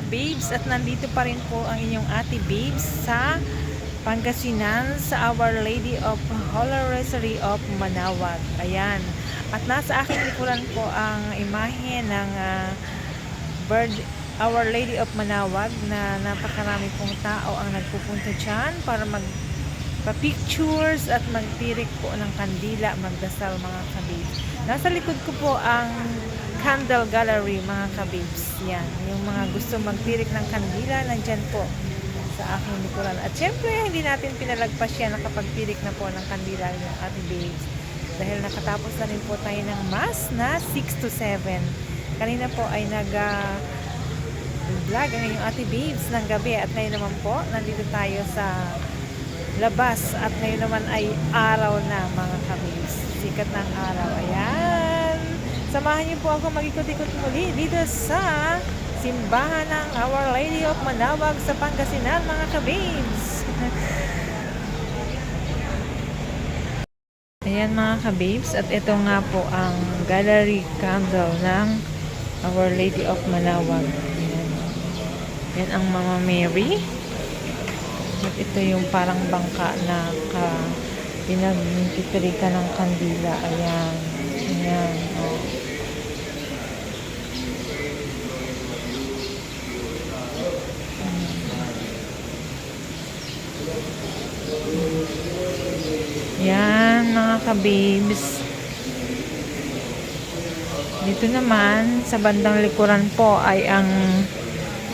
ka-babes, at nandito pa rin po ang inyong ate babes sa Pangasinan, sa Our Lady of Holy Rosary of Manaoag. Ayan. At nasa aking likuran po ang imahe ng Our Lady of Manaoag na napakarami pong tao ang nagpupunta dyan para magpa-pictures at magtirik po ng kandila, magdasal mga kabibs. Nasa likod ko po ang candle gallery mga kabibs. Yan, yung mga gusto magtirik ng kandila, nandyan po sa aking likuran. At syempre, hindi natin pinalagpas yan nakapagtirik na po ng kandila yung ating babes. Dahil nakatapos na rin po tayo ng mass na 6 to 7. Kanina po ay vlog ang inyong ate babes ng gabi. At ngayon naman po, nandito tayo sa labas. At ngayon naman ay araw na mga kababes. Sikat ng araw. Ayan. Samahan niyo po ako mag-ikot-ikot muli dito sa simbahan ng Our Lady of Manaoag sa Pangasinan mga kababes. Ayan mga kababes. At ito nga po ang gallery candle ng Our Lady of Manaoag. Ayan. Yan ang Mama Mary. At ito yung parang bangka na pinagtitirikan ng kandila. Ayan. Ayan. Oh. Yan mga kabibs. Dito naman sa bandang likuran po ay ang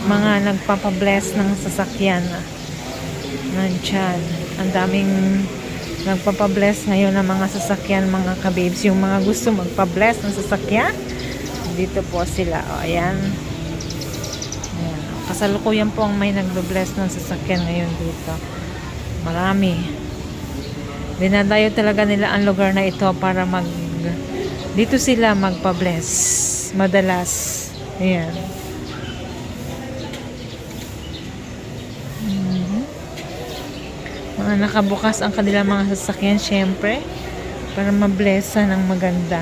mga nagpapabless ng sasakyan. Nandyan. Ang daming nagpapabless ngayon ng mga sasakyan mga kabibs. Yung mga gusto magpabless ng sasakyan, dito po sila. O, ayan. Ayan. Kasalukuyan po ang may nagbe-bless ng sasakyan ngayon dito. Marami. Dinadayo talaga nila ang lugar na ito para dito sila magpa-bless. Madalas. Ayan. Mga nakabukas ang kanilang mga sasakyan syempre para mablessa ng maganda.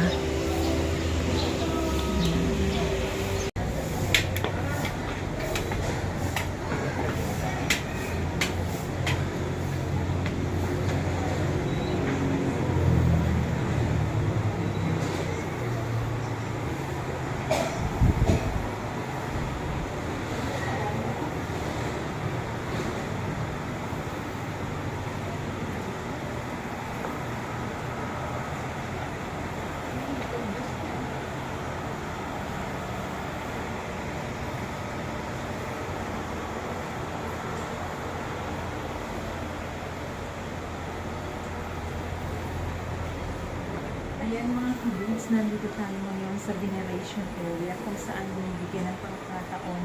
Ayan mga kabibs, nandito tayo ngayon sa veneration area kung saan binibigyan ng pagkakataon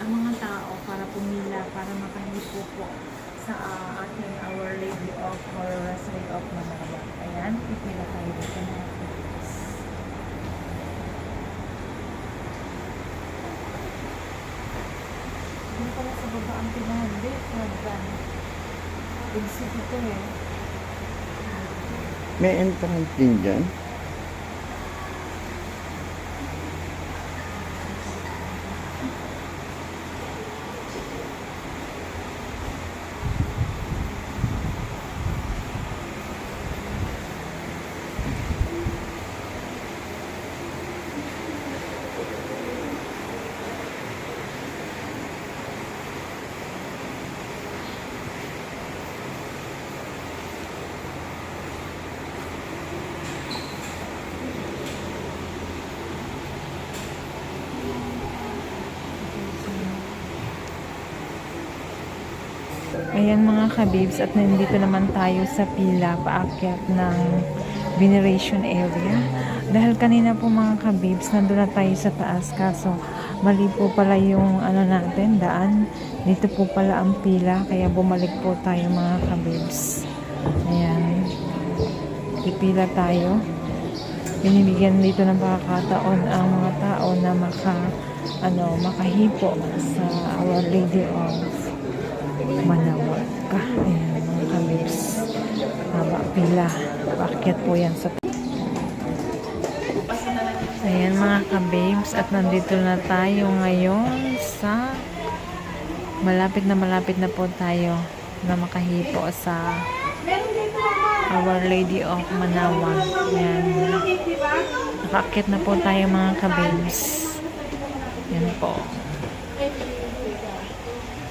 ang mga tao para pumila, para makahipo po sa ating Our Lady of Holy Rosary of Manaoag. Ayan, pipila tayo dito mga kabibs. Hindi pala sa baba ang pinahandi. Exit ito eh. May entrance din dyan. Ayan mga kabibs, at nandito naman tayo sa pila paakyat ng veneration area. Dahil kanina po mga kabibs, nandun na tayo sa taas, kaso mali po pala yung natin, daan. Dito po pala ang pila, kaya bumalik po tayo mga kabibs. Ayan. Pipila tayo. Binibigyan dito ng pagkakataon ang mga tao na makahipo sa Our Lady of Manaoag. Ayan mga kabibs. Haba pila. Paakyat po yan sa Ayan mga kabibs, at nandito na tayo ngayon sa malapit na po tayo na makahipo sa Our Lady of Manaoag. Yan. Nakakit na po tayo mga kabibs. Yan po.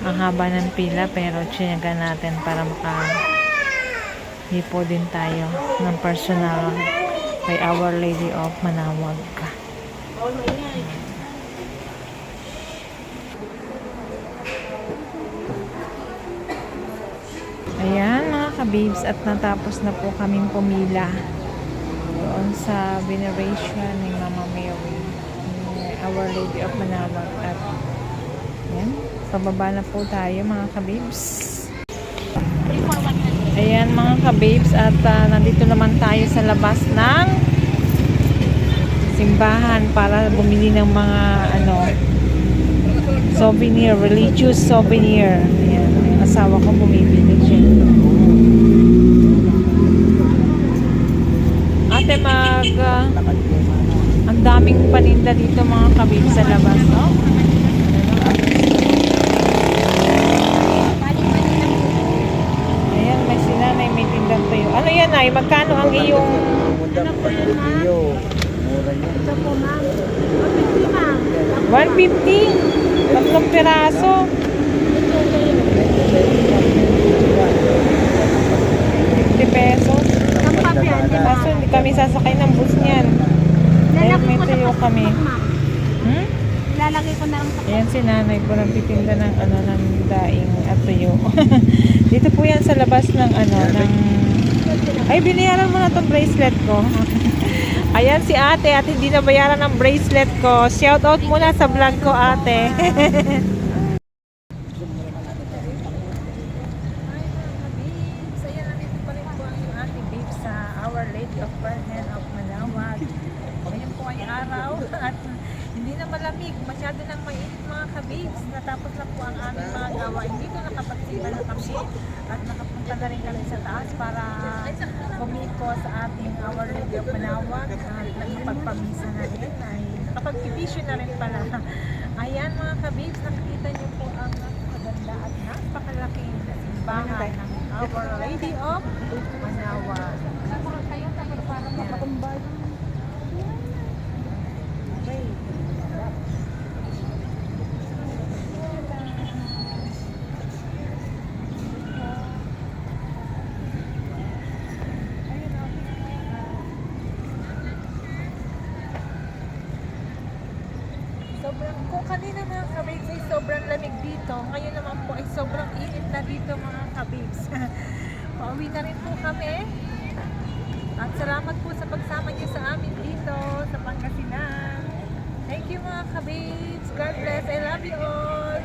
Ang haba ng pila pero tsinaga natin para makahipo din tayo ng personal kay Our Lady of Manaoag. Ayan mga kabibs, at natapos na po kaming pumila doon sa veneration ni Mama Mary, ni Our Lady of Manaoag. At ayan, pababa na po tayo mga kabibs. Ayan mga kabibs, at nandito naman tayo sa labas ng simbahan para bumili ng mga souvenir, religious souvenir. Ayan, yung asawa ko bumibili siya. Ate ang daming paninda dito mga kabib sa labas, no? Ayan, may sinanay, may tindang tuyo. Ano yan ay? Magkano ang iyong... Ano po yan, ma'am? Ito po, ma'am. 150? Tatlong piraso. 50 pesos. Kaso hindi kami sasakay ng bus niyan. Dahil may tuyo kami. Ilalagay ko na lang sa Ayan si nanay po nagtitinda ng ng daing at tuyo. Dito po yan sa labas ng ng... Ay, binayaran mo na tong bracelet ko. Ayan si ate at hindi nabayaran ang bracelet ko. Shout out muna sa vlog ko, ate. Our Lady of Virgin of Manaoag. Ngayon po ay araw at hindi na malamig, masyado nang mainit mga kabibs. Natapos na po ang aming mga gawain dito, nakapagsimba na kami at nakapunta na rin kami sa taas para pumipo sa ating Our Lady of Manaoag at nagpagpamisa na rin, ay nakapagpipisyo na rin pala. Ayan mga kabibs, nakikita niyo po ang maganda at napakalaking simbahan ng Our Lady of Manaoag. Para makakumbay. Kung kanina mga kabibs ay sobrang lamig dito, ngayon naman po ay sobrang init na dito mga kabibs. Pauwi na rin po kami. At salamat po sa pagsama niyo sa amin dito sa Pangasinan. Thank you mga kabibs. God bless. I love you all.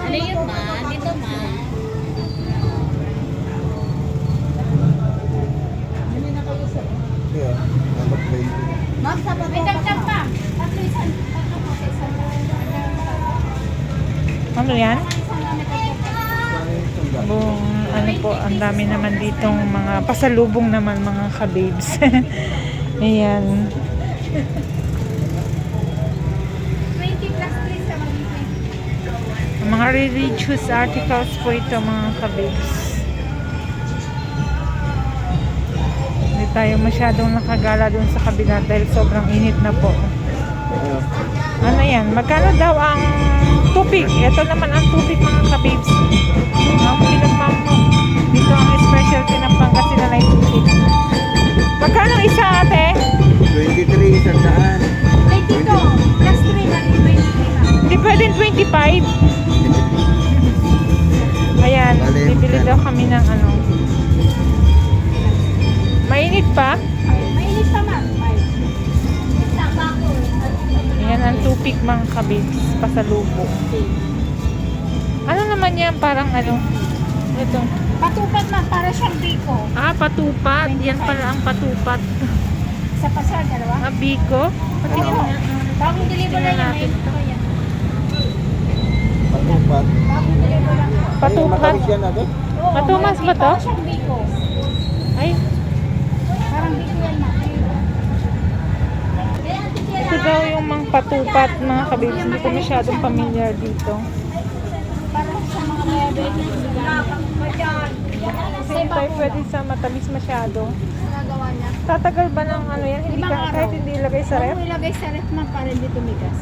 Ano yun, ma? Dito, ma. Ma'am, sa baba. May dagdag pa. Tatlo isan. Ano yan? Po, ang dami naman ditong mga pasalubong naman mga kabibs. Ayan. 20 plus 3 sa Mga religious articles po ito mga kabibs. Hindi tayo masyadong nakagala dun sa kabila dahil sobrang init na po. Ano yan? Magkano daw ang tubig? Ito naman ang tubig mga kabibs. Ang pinagmam mo. Dito ang specialty ng Pangasinan ay tubig. Magkano isa ate? 23, isang daan. 22 plus 3 na 23. Hindi pwedeng 25. Ayan, bibili daw kami ng mainit pa? Mainit pa, ma'am. Ayan ang tupik mga kabibs, pasalubong. Ano naman yan? Parang ito. Patupat, ma'am, para siyang biko. Patupat. Yan pala ang patupat. Sa pasar, dalawa. Biko? Patingin Oo. nga. Bagong deliver Tingnan lang yan. natin May ito. ito yan. Patupat. Bagong deliver lang. Ayun, Matupat. Matamis yan ate? Oo, Matumas ba to? Parang siyang biko. Ay, Parang biko yan, ma. ito daw yung mga patupat, mga kabibs. Hindi ko masyadong familiar dito. Parang sa mga diabetes. Kasi hindi tayo pwede sa matamis masyado. Nagawa niya. Tatagal ba ng ano yan? Hindi Limang ka, araw. kahit hindi ilagay sa ref? Kung ilagay sa ref, ma'am, para hindi tumigas.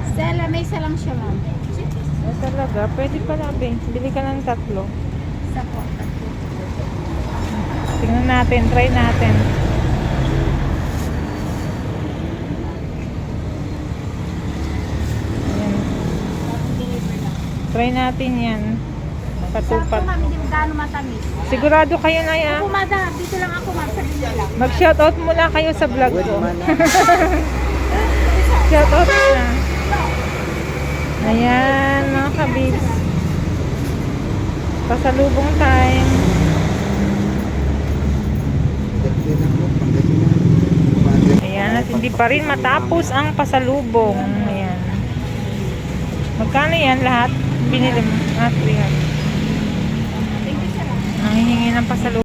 Stella, may isa lang siya, ma'am. Eh, talaga, pwede pala, Bing. Bili ka ng 3. Isa po. Tingnan natin, try natin. Ayan. Try natin yan. Sarap Patupat. po, ma'am, hindi mo gaano matamis. Sigurado kayo na yan. Opo, madam. Dito lang ako, ma'am, sa Binila. Mag-shoutout muna kayo sa vlog Pwede ko. man. Shoutout na. Ayan, mga kabibs. Pasalubong time. Ayan, at hindi pa rin matapos ang pasalubong. Ayan. Magkano yan lahat? Binili mo? Ah, 300. Thank you, sir. Ang hihingi ng pasalubong.